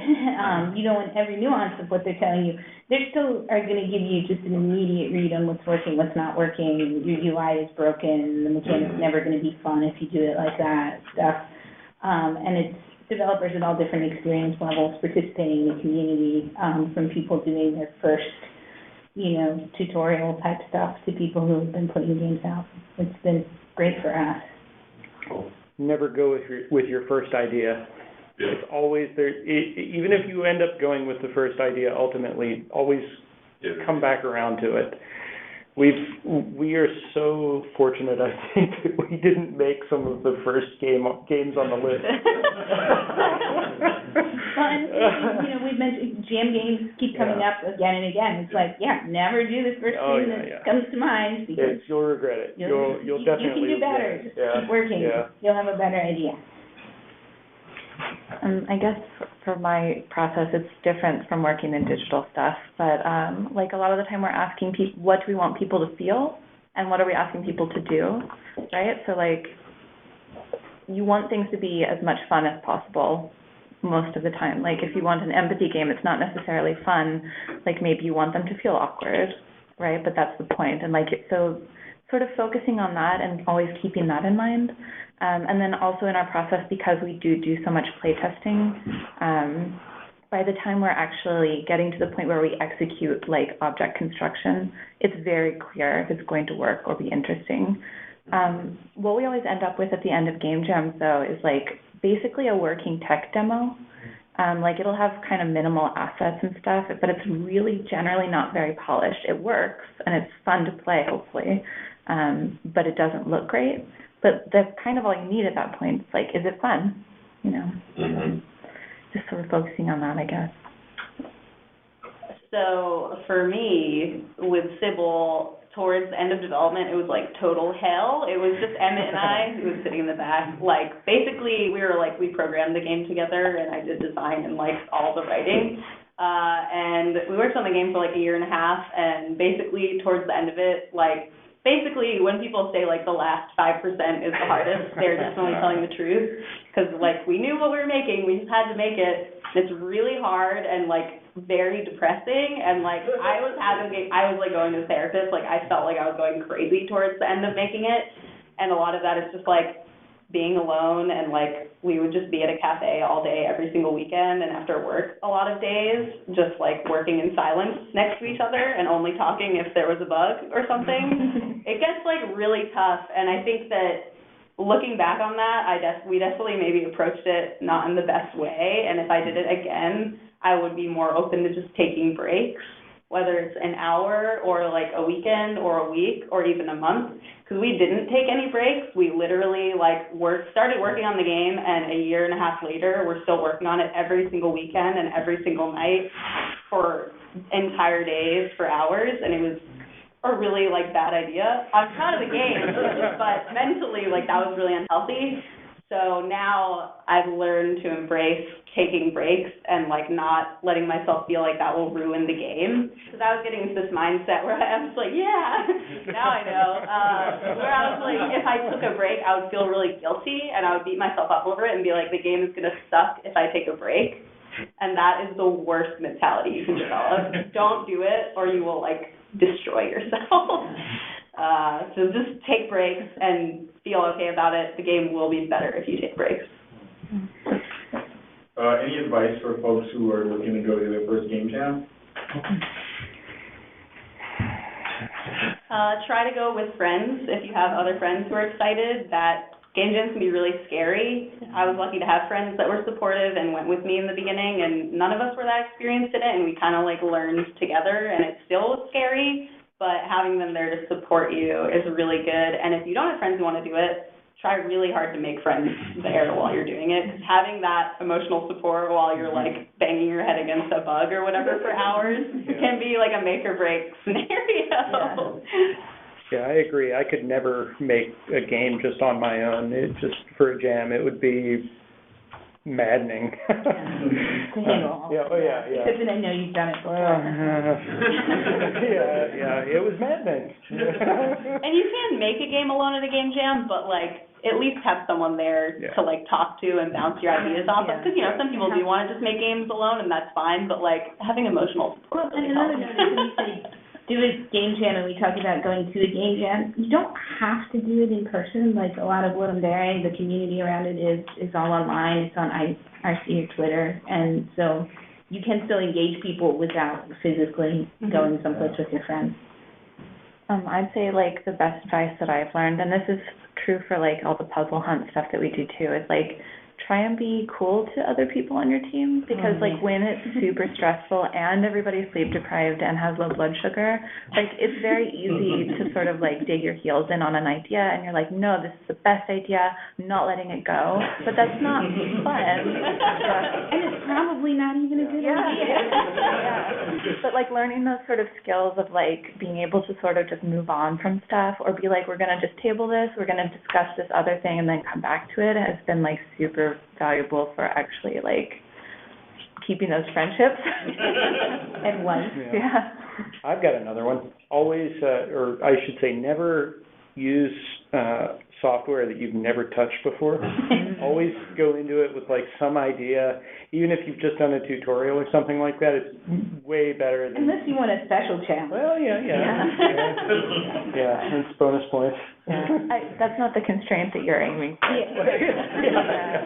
you don't want every nuance of what they're telling you, they still are going to give you just an immediate read on what's working, what's not working, your UI is broken, the mechanic's never going to be fun if you do it like that, stuff. And it's developers at all different experience levels participating in the community, from people doing their first, you know, tutorial type stuff to people who have been putting games out. It's been great for us. Cool. Never go with your first idea. Yeah. It's always there. Even if you end up going with the first idea, ultimately, always come back around to it. We are so fortunate, I think, that we didn't make some of the first games on the list. Well, and you know, we've mentioned jam games keep coming up again and again. It's like, never do this first thing that comes to mind because you'll regret it. You'll definitely you can do better. Just keep working. You'll have a better idea. I guess for my process, it's different from working in digital stuff, but like a lot of the time we're asking people, what do we want people to feel, and what are we asking people to do, right? So like, you want things to be as much fun as possible most of the time. Like if you want an empathy game, it's not necessarily fun. Like maybe you want them to feel awkward, right? But that's the point. And like, so sort of focusing on that and always keeping that in mind. And then also in our process, because we do so much play testing, by the time we're actually getting to the point where we execute like object construction, it's very clear if it's going to work or be interesting. What we always end up with at the end of game jams, though, is like basically a working tech demo. Like it'll have kind of minimal assets and stuff, but it's really generally not very polished. It works and it's fun to play, hopefully, but it doesn't look great. But that's kind of all you need at that point. It's like, is it fun? You know, just sort of focusing on that, I guess. So for me, with Sybil, towards the end of development, it was like total hell. It was just Emmett and I who was sitting in the back. Like basically, we programmed the game together, and I did design and like all the writing. And we worked on the game for like a year and a half, and basically towards the end of it, like basically when people say like the last 5% is the hardest, they're definitely telling the truth, because like we knew what we were making, we just had to make it. It's really hard and like very depressing, and like I was like going to a therapist, like I felt like I was going crazy towards the end of making it, and a lot of that is just like being alone, and like we would just be at a cafe all day every single weekend, and after work a lot of days just like working in silence next to each other and only talking if there was a bug or something. It gets like really tough, and I think that looking back on that, we definitely maybe approached it not in the best way, and if I did it again, I would be more open to just taking breaks, whether it's an hour or like a weekend or a week or even a month, because we didn't take any breaks. We literally like started working on the game, and a year and a half later, we're still working on it every single weekend and every single night for entire days for hours, and it was a really like bad idea. I'm proud of the game, but mentally like that was really unhealthy. So now I've learned to embrace taking breaks and like not letting myself feel like that will ruin the game. Because I was getting into this mindset where I was like, now I know. Where I was like, if I took a break, I would feel really guilty, and I would beat myself up over it and be like, the game is going to suck if I take a break. And that is the worst mentality you can develop. Don't do it, or you will like destroy yourself. So just take breaks and feel okay about it. The game will be better if you take breaks. Any advice for folks who are looking to go to their first game jam? Try to go with friends if you have other friends who are excited. That game jams can be really scary. I was lucky to have friends that were supportive and went with me in the beginning, and none of us were that experienced in it, and we kind of like learned together, and it's still scary, but having them there to support you is really good. And if you don't have friends who want to do it, try really hard to make friends there while you're doing it, because having that emotional support while you're like banging your head against a bug or whatever for hours can be like a make or break scenario. Yeah, I agree. I could never make a game just on my own. Just for a jam, it would be maddening. To handle. Yeah. Because then I know you've done it before. Yeah, it was maddening. And you can make a game alone at a game jam, but like at least have someone there to like talk to and bounce your ideas off of. Because some people do want to just make games alone, and that's fine. But like having emotional support. Well, and another note is when you say do a game jam, and we talked about going to a game jam, you don't have to do it in person. Like a lot of what I'm doing, the community around it is all online. It's on IRC or Twitter, and so you can still engage people without physically going someplace with your friends. I'd say like the best advice that I've learned, and this is true for like all the puzzle hunt stuff that we do too, is like try and be cool to other people on your team, because like when it's super stressful and everybody's sleep deprived and has low blood sugar, like it's very easy to sort of like dig your heels in on an idea, and you're like, no, this is the best idea, I'm not letting it go, but that's not fun. And it's probably not even a good idea. But like learning those sort of skills of like being able to sort of just move on from stuff, or be like, we're gonna just table this, we're gonna discuss this other thing and then come back to it, has been like super valuable for actually like keeping those friendships and life. Yeah. I've got another one. Always, or I should say, never use software that you've never touched before. Always go into it with like some idea, even if you've just done a tutorial or something like that. It's way better than. Unless you want a special challenge. Well, yeah. It's bonus points. Yeah. That's not the constraint that you're aiming for. Yeah.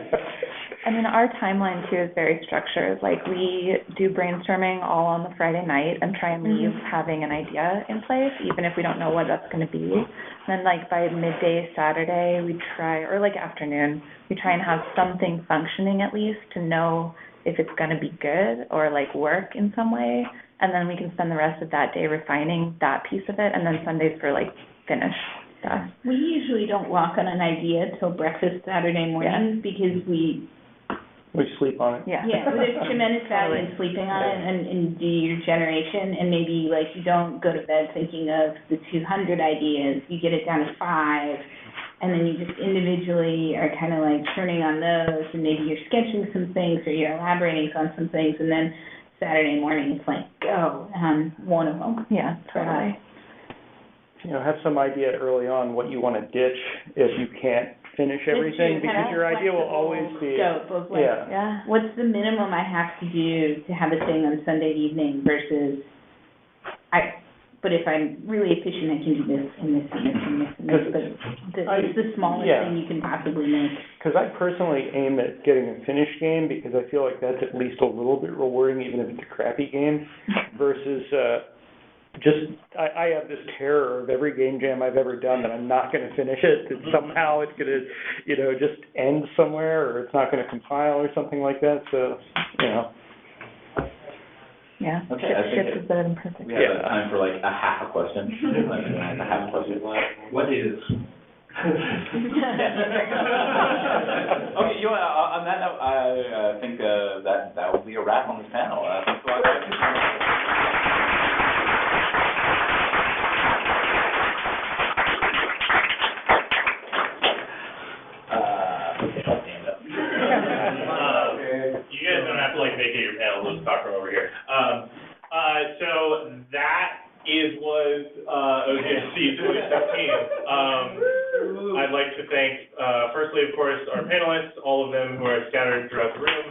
I mean, our timeline too is very structured. Like we do brainstorming all on the Friday night and try and leave having an idea in place, even if we don't know what that's going to be. And then like by midday Saturday, we try, or like afternoon, we try and have something functioning at least to know if it's going to be good or like work in some way. And then we can spend the rest of that day refining that piece of it, and then Sundays for like finish stuff. We usually don't walk on an idea till breakfast Saturday mornings because we sleep on it. Yeah, there's tremendous value in sleeping on it and do your generation, and maybe like you don't go to bed thinking of the 200 ideas, you get it down to 5, and then you just individually are kind of like turning on those, and maybe you're sketching some things or you're elaborating on some things, and then Saturday morning it's like, go, one of them. Yeah, totally. Have some idea early on what you want to ditch if you can't finish everything, because your idea will always be. Scope of like, what's the minimum I have to do to have a thing on Sunday evening versus but if I'm really efficient, I can do this and this and this and this and this, but it's the smallest thing you can possibly make. Because I personally aim at getting a finished game, because I feel like that's at least a little bit rewarding, even if it's a crappy game, versus I have this terror of every game jam I've ever done that I'm not going to finish it, that somehow it's going to, just end somewhere, or it's not going to compile or something like that, so, Yeah, okay, shift is better than perfect. We have time for like a half a question. A half a question. What is? Okay, on that note, I think that will be a wrap on this panel. Thanks a lot, guys. You guys don't have to like vacate your panel, we'll just talk from over here. So that was OGSC16. I'd like to thank, firstly, of course, our panelists, all of them who are scattered throughout the room.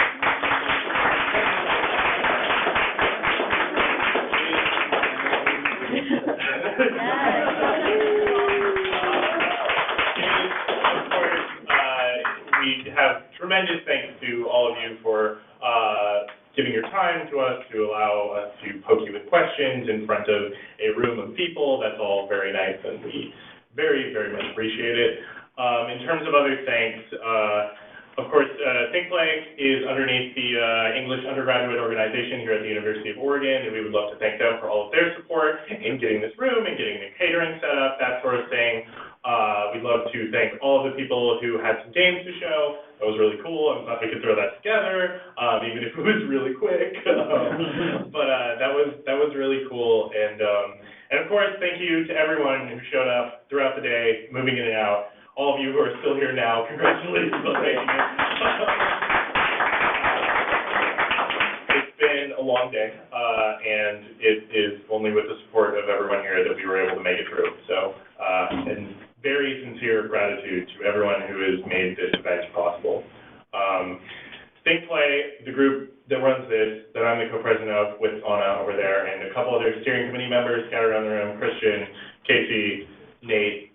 tremendous thanks to all of you for giving your time to us, to allow us to poke you with questions in front of a room of people. That's all very nice, and we very, very much appreciate it. In terms of other thanks, of course, Think Play is underneath the English undergraduate organization here at the University of Oregon, and we would love to thank them for all of their support in getting this room and getting the catering set up, that sort of thing. We'd love to thank all of the people who had some games to show. That was really cool. I'm glad we could throw that together, even if it was really quick. But that was really cool. And of course, thank you to everyone who showed up throughout the day, moving in and out. All of you who are still here now, congratulations on making it. It's been a long day, and it is only with the support of everyone here that we were able to make it through. So, and very sincere gratitude to everyone who has made this event possible. Think Play, the group that runs this, that I'm the co-president of with Anna over there, and a couple other steering committee members scattered around the room, Christian, Casey, Nate,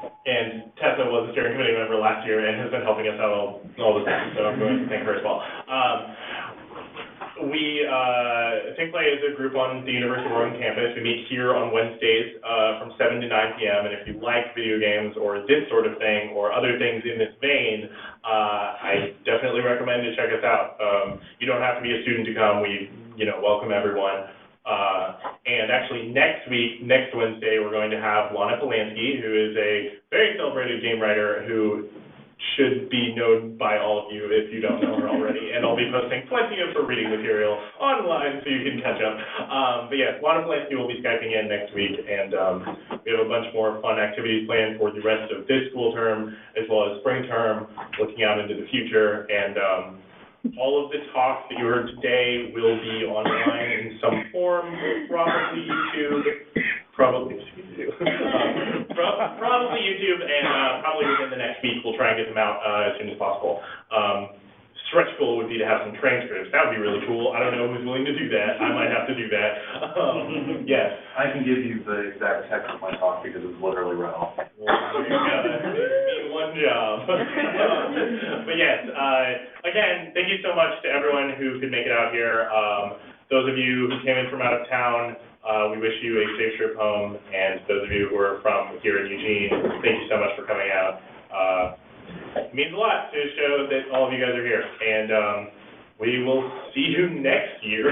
and Tessa was a steering committee member last year and has been helping us out all the time, so I'm going to thank her as well. Think Play is a group on the University of Oregon campus. We meet here on Wednesdays from 7 to 9 p.m., and if you like video games or this sort of thing or other things in this vein, I definitely recommend to check us out. You don't have to be a student to come. We, welcome everyone. And actually next Wednesday, we're going to have Lana Polanski, who is a very celebrated game writer who should be known by all of you if you don't know her already. And I'll be posting plenty of her reading material online so you can catch up. But yes, Lana Polanski will be Skyping in next week, and we have a bunch more fun activities planned for the rest of this school term, as well as spring term, looking out into the future. And all of the talks that you heard today will be online in some form, probably YouTube, probably YouTube, and probably within the next week we'll try and get them out as soon as possible. Stretch goal would be to have some transcripts. That would be really cool. I don't know who's willing to do that. I might have to do that. Yes. I can give you the exact text of my talk because it's literally right off. Well, you gotta give me one job. But yes, again, thank you so much to everyone who could make it out here. Those of you who came in from out of town, we wish you a safe trip home. And those of you who are from here in Eugene, thank you so much for coming out. It means a lot to show that all of you guys are here. And we will see you next year.